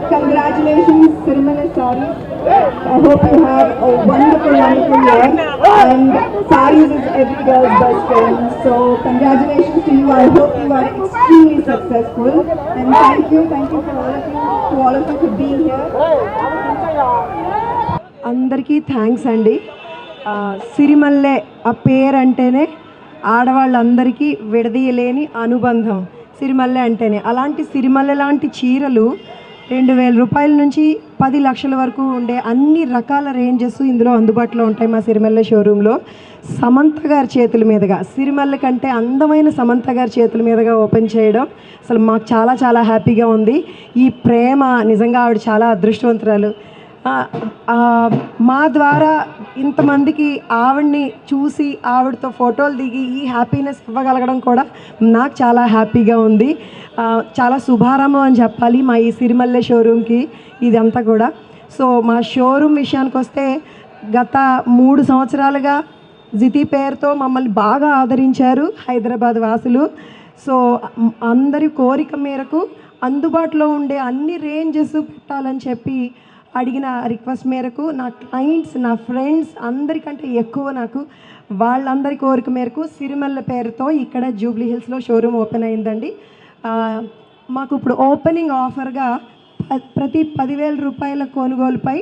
Congratulations, Sirmala Sarees. I hope you have a wonderful year. And Sarees is every girl's best friend. So congratulations to you. I hope you are extremely successful. And thank you to all of you for being here. అందరికీ thanks అండి. సిరిమల్లె ఆ పేరు అంటేనే ఆడవాళ్ళందరికీ విడదీయలేని అనుబంధం సిరిమల్లె అంటేనే. అలాంటి సిరిమల్లె లాంటి చీరలు 2000 రూపాయల నుంచి 10 లక్షల వరకు ఉండే అన్ని రకాల రేంజెస్ ఇందులో అందుబాటులో ఉంటాయి మా సిరిమల్లె షోరూంలో. సమంత గారి చేతుల మీదుగా, సిరిమల్లె కంటే అందమైన సమంత గారి చేతుల మీదుగా ఓపెన్ చేయడం అసలు మాకు చాలా చాలా హ్యాపీగా ఉంది. ఈ ప్రేమ నిజంగా ఆవిడ చాలా అదృష్టవంతురాలు. మా ద్వారా ఇంతమందికి ఆవిడ్ని చూసి ఆవిడతో ఫోటోలు దిగి ఈ హ్యాపీనెస్ ఇవ్వగలగడం కూడా నాకు చాలా హ్యాపీగా ఉంది. చాలా శుభారంభం అని చెప్పాలి మా ఈ సిరిమల్లె షోరూమ్కి ఇదంతా కూడా. సో మా షోరూమ్ విషయానికి వస్తే గత 3 సంవత్సరాలుగా జితి పేరుతో మమ్మల్ని బాగా ఆదరించారు హైదరాబాద్ వాసులు. సో అందరి కోరిక మేరకు అందుబాటులో ఉండే అన్ని రేంజెస్ పెట్టాలని చెప్పి అడిగిన రిక్వెస్ట్ మేరకు నా క్లయింట్స్, నా ఫ్రెండ్స్ అందరికంటే ఎక్కువ నాకు వాళ్ళందరి కోరిక మేరకు సిరిమల్లె పేరుతో ఇక్కడ జూబ్లీ హిల్స్లో షోరూమ్ ఓపెన్ అయిందండి. మాకు ఇప్పుడు ఓపెనింగ్ ఆఫర్గా ప్రతి 10,000 రూపాయల కొనుగోలుపై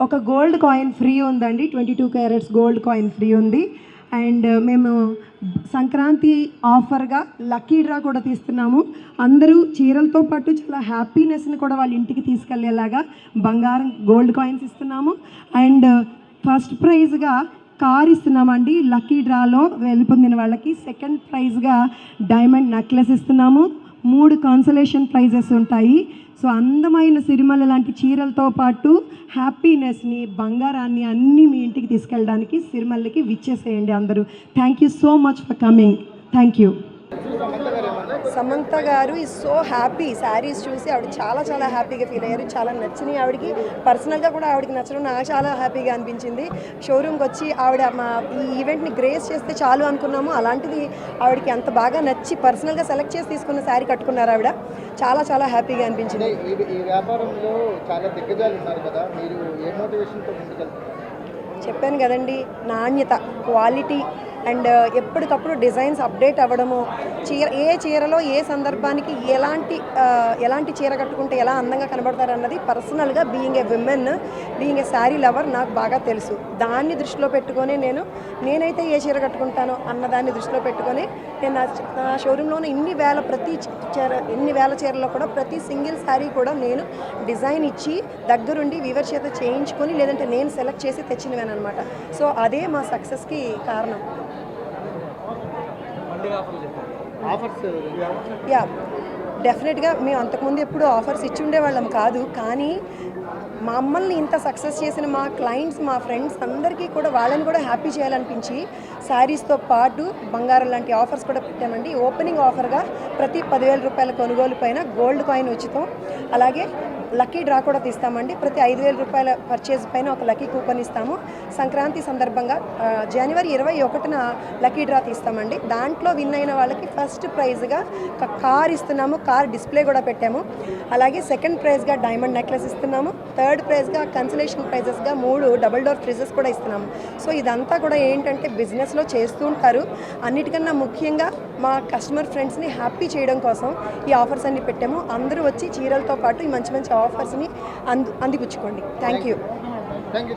ఒక గోల్డ్ కాయిన్ ఫ్రీ ఉందండి. 22 క్యారెట్స్ గోల్డ్ కాయిన్ ఫ్రీ ఉంది. అండ్ మేము సంక్రాంతి ఆఫర్గా లక్కీ డ్రా కూడా తీస్తున్నాము. అందరూ చీరలతో పాటు చాలా హ్యాపీనెస్ని కూడా వాళ్ళ ఇంటికి తీసుకెళ్లేలాగా బంగారం గోల్డ్ కాయిన్స్ ఇస్తున్నాము. అండ్ ఫస్ట్ ప్రైజ్గా కార్ ఇస్తున్నామండి లక్కీ డ్రాలో వెళ్ళిపొందిన వాళ్ళకి. సెకండ్ ప్రైజ్గా డైమండ్ నెక్లెస్ ఇస్తున్నాము. 3 కాన్సలేషన్ ప్రైజెస్ ఉంటాయి. సో అందమైన సిరిమల్లె లాంటి చీరలతో పాటు హ్యాపీనెస్ని, బంగారాన్ని అన్నీ మీ ఇంటికి తీసుకెళ్ళడానికి సిరిమల్లెకి విచ్చేసేయండి అందరూ. Thank you so much for coming. Thank you. Samantha గారు ఈజ్ సో హ్యాపీ. శారీస్ చూసి ఆవిడ చాలా చాలా హ్యాపీగా ఫీల్ అయ్యారు. చాలా నచ్చినాయి ఆవిడకి. పర్సనల్గా కూడా ఆవిడకి నచ్చడం నాకు చాలా హ్యాపీగా అనిపించింది. షోరూమ్కి వచ్చి ఆవిడ మా ఈ ఈవెంట్ని గ్రేస్ చేస్తే చాలు అనుకున్నాము. అలాంటిది ఆవిడకి అంత బాగా నచ్చి పర్సనల్గా సెలెక్ట్ చేసి తీసుకున్న శారీ కట్టుకున్నారు ఆవిడ. చాలా చాలా హ్యాపీగా అనిపించింది. ఈ వ్యాపారంలో చాలా దిగ్గజాలు ఉన్నారు కదా, మీరు ఏ మోటివేషన్తో ముందుకెళ్తున్నారు? చెప్పాను కదండి, నాణ్యత, క్వాలిటీ అండ్ ఎప్పటికప్పుడు డిజైన్స్ అప్డేట్ అవ్వడము. ఏ చీరలో ఏ సందర్భానికి ఎలాంటి చీర కట్టుకుంటే ఎలా అందంగా కనబడతారు అన్నది పర్సనల్గా being a women, being a sari lover నాకు బాగా తెలుసు. దాన్ని దృష్టిలో పెట్టుకొని నేనైతే ఏ చీర కట్టుకుంటానో అన్నదాన్ని దృష్టిలో పెట్టుకొని నేను నా షోరూంలోనే ఇన్ని వేల చీరలో కూడా ప్రతి సింగిల్ శారీ కూడా నేను డిజైన్ ఇచ్చి దగ్గరుండి వీవర్ చేత చేయించుకొని లేదంటే నేను సెలెక్ట్ చేసి తెచ్చినవేనమాట. సో అదే మా సక్సెస్కి కారణం. యా, డెఫినెట్గా మేము అంతకుముందు ఎప్పుడు ఆఫర్స్ ఇచ్చి ఉండేవాళ్ళం కాదు. కానీ మమ్మల్ని ఇంత సక్సెస్ చేసిన మా క్లయింట్స్, మా ఫ్రెండ్స్ అందరికీ కూడా వాళ్ళని కూడా హ్యాపీ చేయాలనిపించి శారీస్తో పాటు బంగారం లాంటి ఆఫర్స్ కూడా పెట్టామండి. ఓపెనింగ్ ఆఫర్గా ప్రతి 10,000 రూపాయల కొనుగోలు పైన గోల్డ్ కాయిన్ ఉచితం. అలాగే లక్కీ డ్రా కూడా తీస్తామండి. ప్రతి 5,000 రూపాయల పర్చేజ్ పైన ఒక లక్కీ కూపన్ ఇస్తాము. సంక్రాంతి సందర్భంగా జనవరి 21న లక్కీ డ్రా తీస్తామండి. దాంట్లో విన్ అయిన వాళ్ళకి ఫస్ట్ ప్రైజ్గా ఒక కార్ ఇస్తున్నాము. కార్ డిస్ప్లే కూడా పెట్టాము. అలాగే సెకండ్ ప్రైజ్గా డైమండ్ నెక్లెస్ ఇస్తున్నాము. థర్డ్ ప్రైజ్గా కన్సలేషన్ ప్రైజెస్గా 3 డబుల్ డోర్ ఫ్రిడ్జెస్ కూడా ఇస్తున్నాము. సో ఇదంతా కూడా ఏంటంటే బిజినెస్లో చేస్తూ ఉంటారు. అన్నిటికన్నా ముఖ్యంగా మా కస్టమర్ ఫ్రెండ్స్ని హ్యాపీ చేయడం కోసం ఈ ఆఫర్స్ అన్ని పెట్టాము. అందరూ వచ్చి చీరలతో పాటు ఈ మంచి మంచి ఆఫర్స్ని అందిపుచ్చుకోండి. Thank you. Thank you